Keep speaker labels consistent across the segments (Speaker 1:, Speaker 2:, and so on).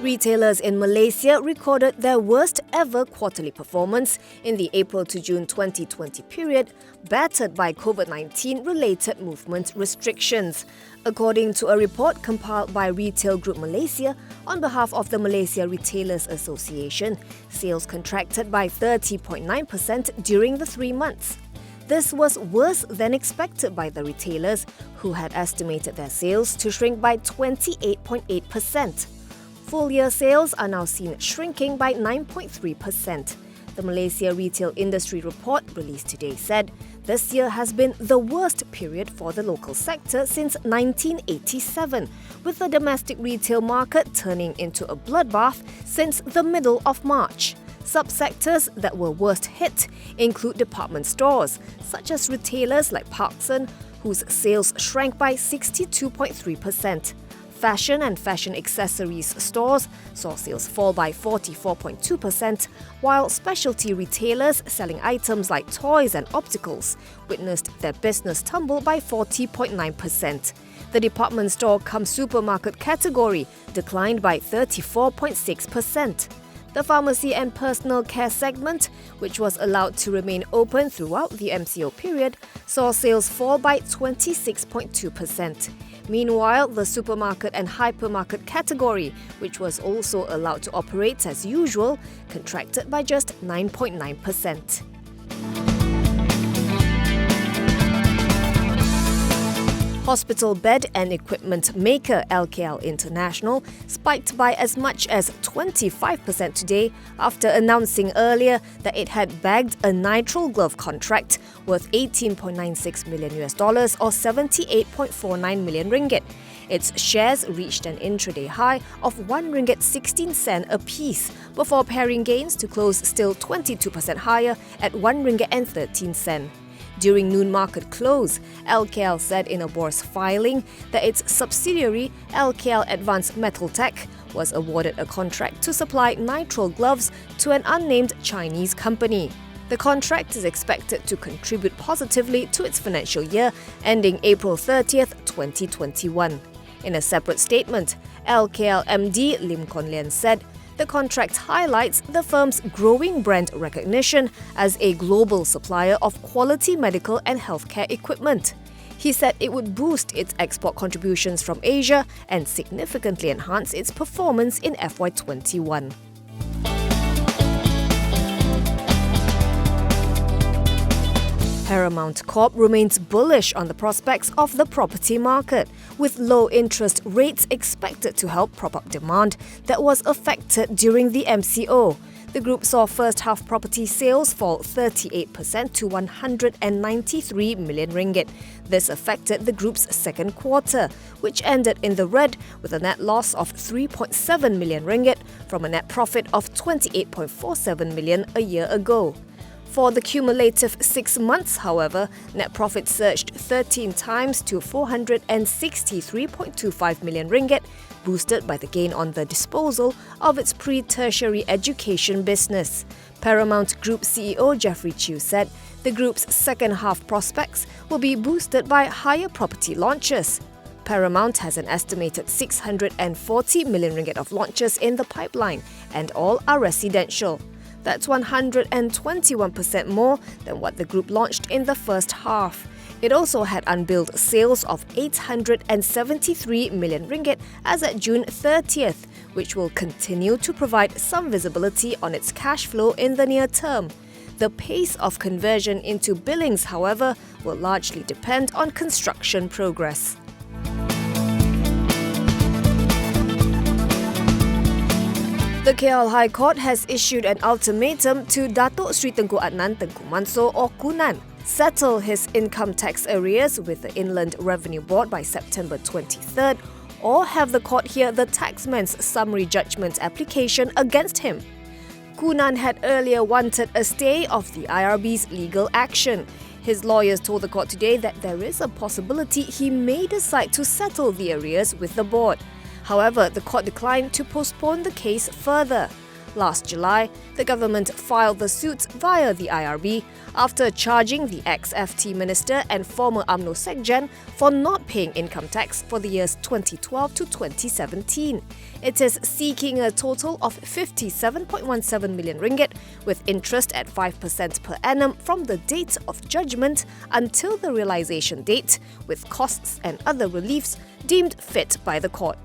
Speaker 1: Retailers in Malaysia recorded their worst ever quarterly performance in the April to June 2020 period, battered by COVID-19 related movement restrictions. According to a report compiled by Retail Group Malaysia on behalf of the Malaysia Retailers Association, sales contracted by 30.9% during the 3 months. This was worse than expected by the retailers, who had estimated their sales to shrink by 28.8%. Full-year sales are now seen shrinking by 9.3%. The Malaysia Retail Industry Report released today said this year has been the worst period for the local sector since 1987, with the domestic retail market turning into a bloodbath since the middle of March. Subsectors that were worst hit include department stores, such as retailers like Parkson, whose sales shrank by 62.3%. Fashion and fashion accessories stores saw sales fall by 44.2%, while specialty retailers selling items like toys and opticals witnessed their business tumble by 40.9%. The department store cum supermarket category declined by 34.6%. The pharmacy and personal care segment, which was allowed to remain open throughout the MCO period, saw sales fall by 26.2%. Meanwhile, the supermarket and hypermarket category, which was also allowed to operate as usual, contracted by just 9.9%. Hospital bed and equipment maker LKL International spiked by as much as 25% today after announcing earlier that it had bagged a nitrile glove contract worth $18.96 million or 78.49 million ringgit. Its shares reached an intraday high of RM1.16 a piece before paring gains to close still 22% higher at RM1.13. During noon market close, LKL said in a bourse filing that its subsidiary, LKL Advanced Metal Tech, was awarded a contract to supply nitrile gloves to an unnamed Chinese company. The contract is expected to contribute positively to its financial year ending April 30th, 2021. In a separate statement, LKL MD Lim Kon Lian said, the contract highlights the firm's growing brand recognition as a global supplier of quality medical and healthcare equipment. He said it would boost its export contributions from Asia and significantly enhance its performance in FY21. Paramount Corp remains bullish on the prospects of the property market, with low interest rates expected to help prop up demand that was affected during the MCO. The group saw first-half property sales fall 38% to RM193 million. This affected the group's second quarter, which ended in the red with a net loss of RM3.7 million from a net profit of RM28.47 million a year ago. For the cumulative 6 months, however, net profit surged 13 times to RM463.25 million, boosted by the gain on the disposal of its pre-tertiary education business. Paramount Group CEO Jeffrey Chew said the group's second-half prospects will be boosted by higher property launches. Paramount has an estimated RM640 million of launches in the pipeline, and all are residential. That's 121% more than what the group launched in the first half. It also had unbilled sales of RM873 million as at June 30th, which will continue to provide some visibility on its cash flow in the near term. The pace of conversion into billings, however, will largely depend on construction progress. The KL High Court has issued an ultimatum to Datuk Sri Tengku Adnan Tengku Mansor or Kunan settle his income tax arrears with the Inland Revenue Board by September 23rd or have the court hear the taxman's summary judgment application against him. Kunan had earlier wanted a stay of the IRB's legal action. His lawyers told the court today that there is a possibility he may decide to settle the arrears with the board. However, the court declined to postpone the case further. Last July, the government filed the suit via the IRB after charging the ex-FT minister and former UMNO SecGen for not paying income tax for the years 2012 to 2017. It is seeking a total of 57.17 million ringgit, with interest at 5% per annum from the date of judgment until the realisation date, with costs and other reliefs deemed fit by the court.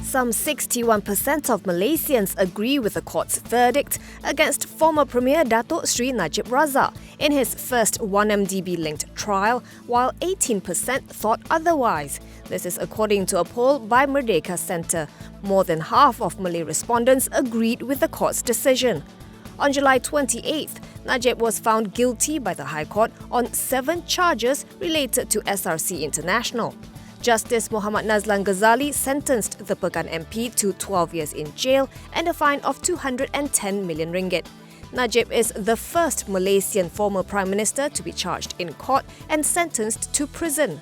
Speaker 1: Some 61% of Malaysians agree with the court's verdict against former Premier Datuk Sri Najib Razak in his first 1MDB-linked trial, while 18% thought otherwise. This is according to a poll by Merdeka Centre. More than half of Malay respondents agreed with the court's decision. On July 28th, Najib was found guilty by the High Court on 7 charges related to LKL International. Justice Muhammad Nazlan Ghazali sentenced the Pekan MP to 12 years in jail and a fine of 210 million ringgit. Najib is the first Malaysian former Prime Minister to be charged in court and sentenced to prison.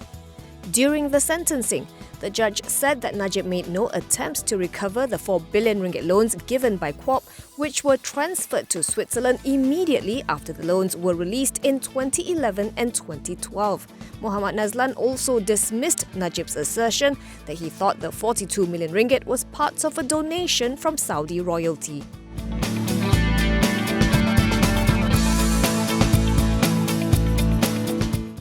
Speaker 1: During the sentencing, the judge said that Najib made no attempts to recover the 4 billion ringgit loans given by Corp, which were transferred to Switzerland immediately after the loans were released in 2011 and 2012. Muhammad Nazlan also dismissed Najib's assertion that he thought the 42 million ringgit was part of a donation from Saudi royalty.